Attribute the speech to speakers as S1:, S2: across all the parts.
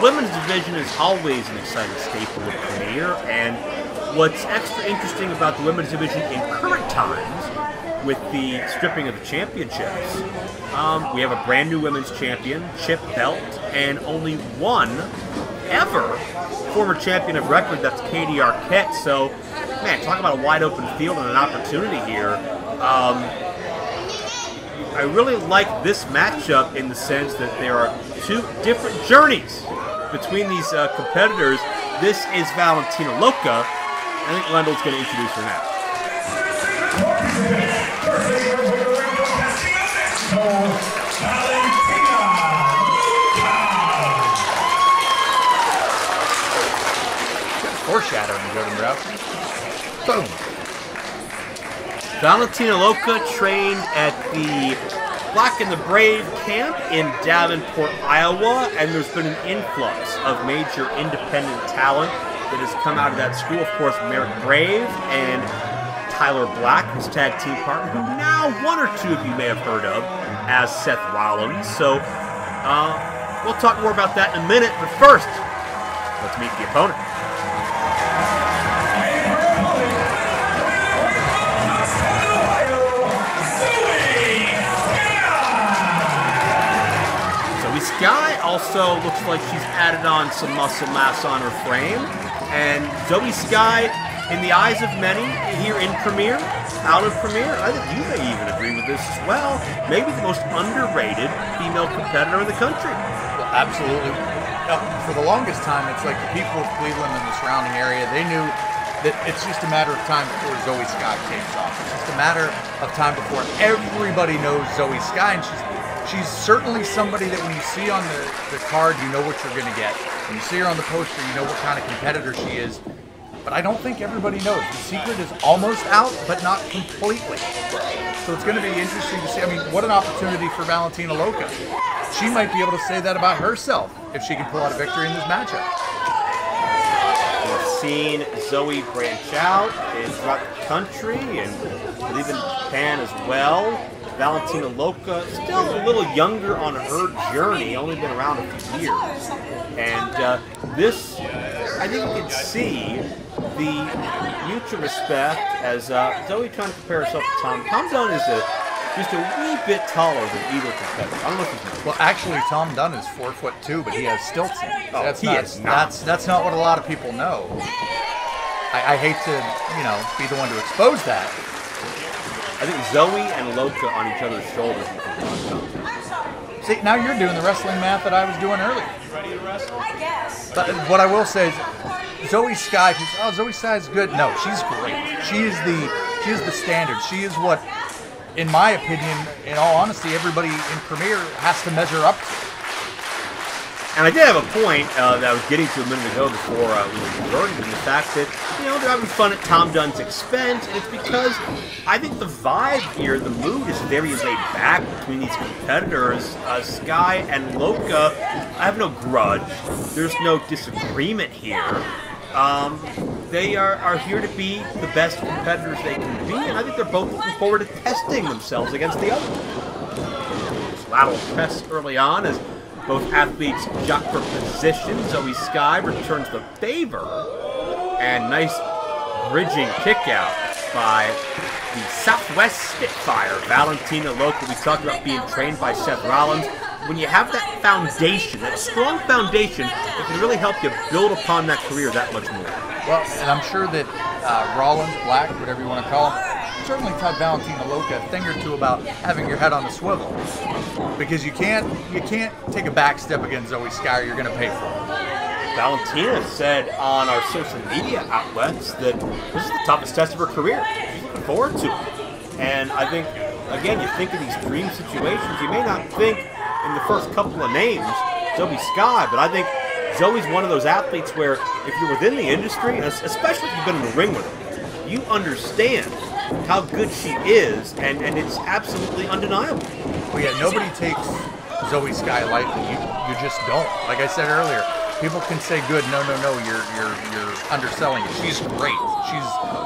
S1: women's division is always an exciting staple of Premier, and what's extra interesting about the women's division in current times, with the stripping of the championships, we have a brand new women's champion, Chip Belt, and only one ever former champion of record, that's Katie Arquette. So, man, talk about a wide open field and an opportunity here. I really like this matchup in the sense that there are two different journeys between these competitors. This is Valentina Loca. I think Wendell's going to introduce her now.
S2: Good foreshadowing, Jordan Browson.
S1: Boom. Valentina Loca trained at the Black and the Brave camp in Davenport, Iowa, and there's been an influx of major independent talent that has come out of that school. Of course, Merrick Brave and Tyler Black, his tag team partner, who now one or two of you may have heard of as Seth Rollins. So we'll talk more about that in a minute, but first, let's meet the opponent. Sky also looks like she's added on some muscle mass on her frame. And Zoe Sky, in the eyes of many here in Premier, out of Premier, I think you may even agree with this as well, maybe the most underrated female competitor in the country.
S2: Well, absolutely. For the longest time, it's like the people of Cleveland and the surrounding area, they knew that it's just a matter of time before Zoe Sky takes off. It's just a matter of time before everybody knows Zoe Sky, and she's certainly somebody that when you see on the card, you know what you're going to get. When you see her on the poster, you know what kind of competitor she is. But I don't think everybody knows. The secret is almost out, but not completely. So it's going to be interesting to see. I mean, what an opportunity for Valentina Loca. She might be able to say that about herself if she can pull out a victory in this matchup.
S1: We've seen Zoe branch out throughout the country and I believe in Japan as well. Valentina Loca, still a little younger on her journey, only been around a few years. And this, I think you can see the mutual respect as Zoe trying to compare herself to Tom. Tom Dunn is just a wee bit taller than either competitor. I don't know if he's
S2: well, actually, Tom Dunn is 4'2", but he has stilts in.
S1: Oh,
S2: That's not what a lot of people know. I hate to, be the one to expose that.
S1: I think Zoe and Loca on each other's shoulders.
S2: See, now you're doing the wrestling math that I was doing earlier.
S3: Ready to wrestle? I guess.
S2: But what I will say is, Zoe Sky, Zoe Sky's good. No, she's great. She is the standard. She is what, in my opinion, in all honesty, everybody in Premier has to measure up to.
S1: And I did have a point that I was getting to a minute ago before we were converting, in the fact that, they're having fun at Tom Dunn's expense, and it's because I think the vibe here, the mood is very laid back between these competitors. Sky and Loca, I have no grudge. There's no disagreement here. They are here to be the best competitors they can be, and I think they're both looking forward to testing themselves against the other. This lateral press early on as both athletes jock for position. Zoe Sky returns the favor, and nice bridging kick out by the Southwest Spitfire, Valentina Loca. We talked about being trained by Seth Rollins. When you have that foundation, that strong foundation, it can really help you build upon that career that much more.
S2: Well, and I'm sure that Rollins, Black, whatever you want to call him, certainly taught Valentina Loca a thing or two about having your head on the swivel, because you can't take a back step against Zoe Sky or you're going to pay for it.
S1: Valentina said on our social media outlets that this is the toughest test of her career. She's looking forward to it. And I think, again, you think of these dream situations, you may not think in the first couple of names Zoe Sky, but I think Zoe's one of those athletes where if you're within the industry, and especially if you've been in the ring with her, you understand how good she is, and it's absolutely undeniable.
S2: Well, yeah, nobody takes Zoe Sky lightly. You just don't. Like I said earlier, People can say good. No, you're underselling it. She's great. She's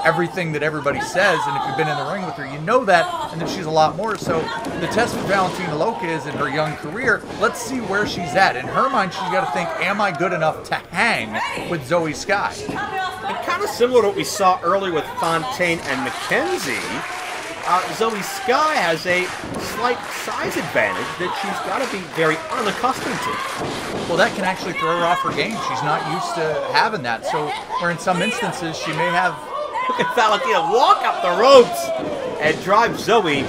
S2: everything that everybody says, and if you've been in the ring with her, you know that, and then she's a lot more. So the test with Valentina Loca is in her young career. Let's see where she's at. In her mind, she's got to think, am I good enough to hang with Zoe Sky?
S1: And kind of similar to what we saw earlier with Fontaine and McKenzie, Zoe Sky has a slight size advantage that she's got to be very unaccustomed to.
S2: Well, that can actually throw her off her game. She's not used to having that. So, where in some instances, she may have...
S1: Look at Valentina walk up the ropes and drive Zoe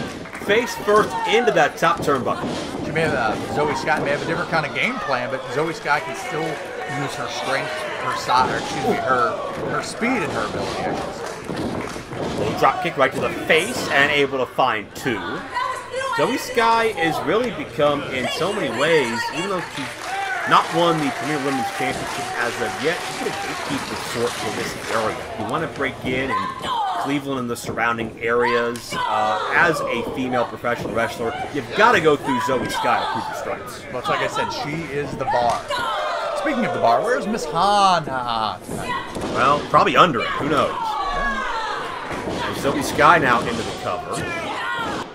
S1: face first into that top turnbuckle.
S2: She may have, Zoe Sky may have a different kind of game plan, but Zoe Sky can still use her strength, her size, her speed and her ability, I should say.
S1: Little drop kick right to the face and able to find two. Zoe Sky has really become, in so many ways, even though she's not won the Premier Women's Championship as of yet, she's a gatekeeper sort for this area. You want to break in Cleveland and the surrounding areas as a female professional wrestler, you've got to go through Zoe Sky to prove your stripes.
S2: Well, it's like I said, she is the bar. Speaking of the bar, where's Miss Hana tonight?
S1: Well, probably under it. Who knows? And Zoe Sky now into the cover.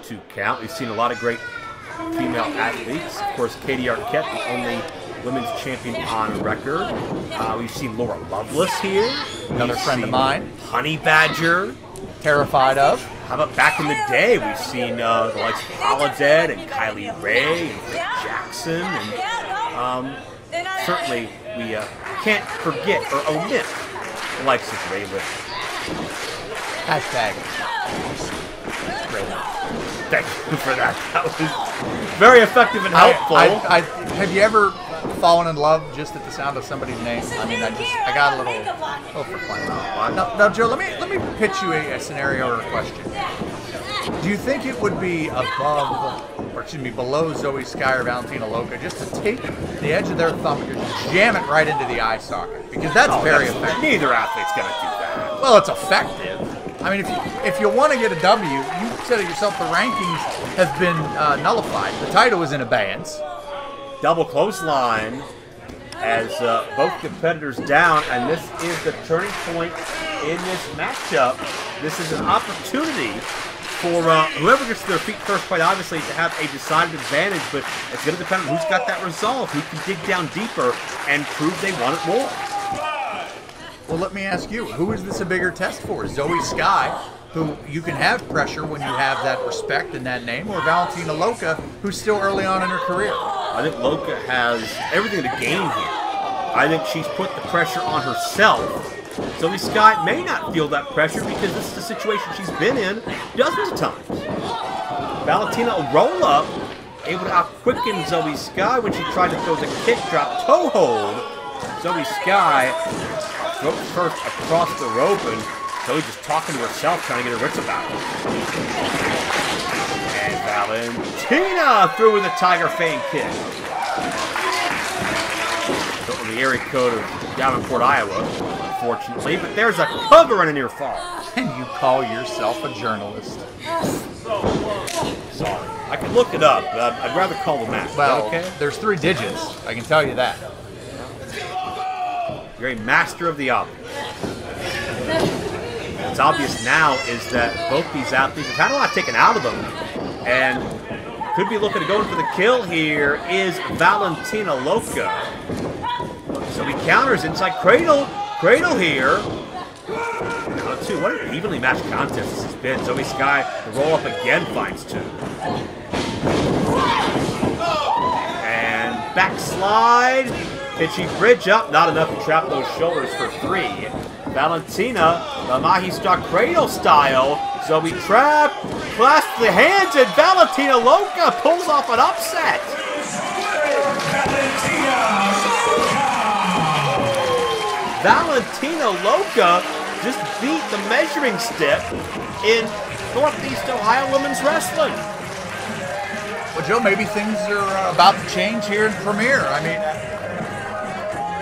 S1: 2 count. We've seen a lot of great female athletes. Of course, Katie Arquette, the only women's champion on record. We've seen Laura Lovelace here.
S2: Another friend of mine.
S1: Honey Badger.
S2: Terrified of.
S1: How about back in the day? We've seen the likes of Holodead and Kylie Ray and Britt Jackson. And certainly we can't forget or omit the likes of Ray Whitman.
S2: Hashtag.
S1: Thank you for that. That was very effective and helpful.
S2: Have you ever fallen in love just at the sound of somebody's name? I mean, I got a little proclaimed. Now, Joe, let me pitch you a scenario or a question. Do you think it would be below Zoe Sky or Valentina Loca just to take the edge of their thumb and just jam it right into the eye socket? Because that's very effective.
S1: Neither athlete's going to do that.
S2: Well, it's effective. I mean, if you want to get a W, you said it yourself, the rankings have been nullified. The title is in abeyance.
S1: Double clothesline as both competitors down, and this is the turning point in this matchup. This is an opportunity for whoever gets to their feet first, quite obviously, to have a decided advantage, but it's going to depend on who's got that resolve, who can dig down deeper and prove they want it more.
S2: Well, let me ask you, who is this a bigger test for? Zoe Sky, who you can have pressure when you have that respect in that name, or Valentina Loca, who's still early on in her career?
S1: I think Loca has everything to gain here. I think she's put the pressure on herself. Zoe Sky may not feel that pressure because this is a situation she's been in dozens of times. Valentina will roll up, able to out-quicken Zoe Sky when she tried to throw the kick drop toe hold. Zoe Sky throws first across the rope, and Zoe just talking to herself, trying to get her wits about it. And Valentina threw in the Tiger Fang kick. So in the area code of Davenport, Iowa, unfortunately, but there's a cover and a near fall.
S2: And you call yourself a journalist?
S1: Sorry. I can look it up, but I'd rather call the match.
S2: Well,
S1: okay?
S2: There's 3 digits. I can tell you that.
S1: You're a master of the obvious. What's obvious now is that both these athletes have had a lot taken out of them, and could be looking to go for the kill here is Valentina Loca. So he counters inside Cradle. Cradle here. Now 2. What an evenly matched contest this has been. Zoe Sky, the roll up again, finds 2. And backslide. Pitchy bridge up. Not enough to trap those shoulders for 3. Valentina, the Mahi Star Cradle style. Zoe trap. Clasps the hands, and Valentina Loca pulls off an upset. Valentina Loca just beat the measuring stick in Northeast Ohio women's wrestling.
S2: Well, Joe, maybe things are about to change here in Premier. I mean,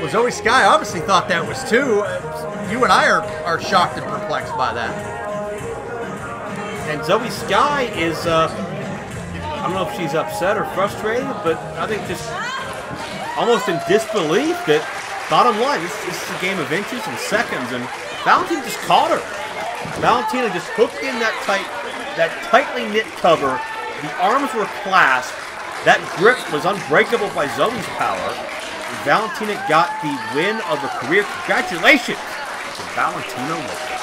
S2: well, Zoe Sky obviously thought that was too. You and I are shocked and perplexed by that.
S1: And Zoe Sky is, I don't know if she's upset or frustrated, but I think just almost in disbelief that bottom line, this is a game of inches and seconds, and Valentina just caught her. Valentina just hooked in that tightly knit cover. The arms were clasped. That grip was unbreakable by Zoe's power. And Valentina got the win of her career. Congratulations to Valentina Lopez.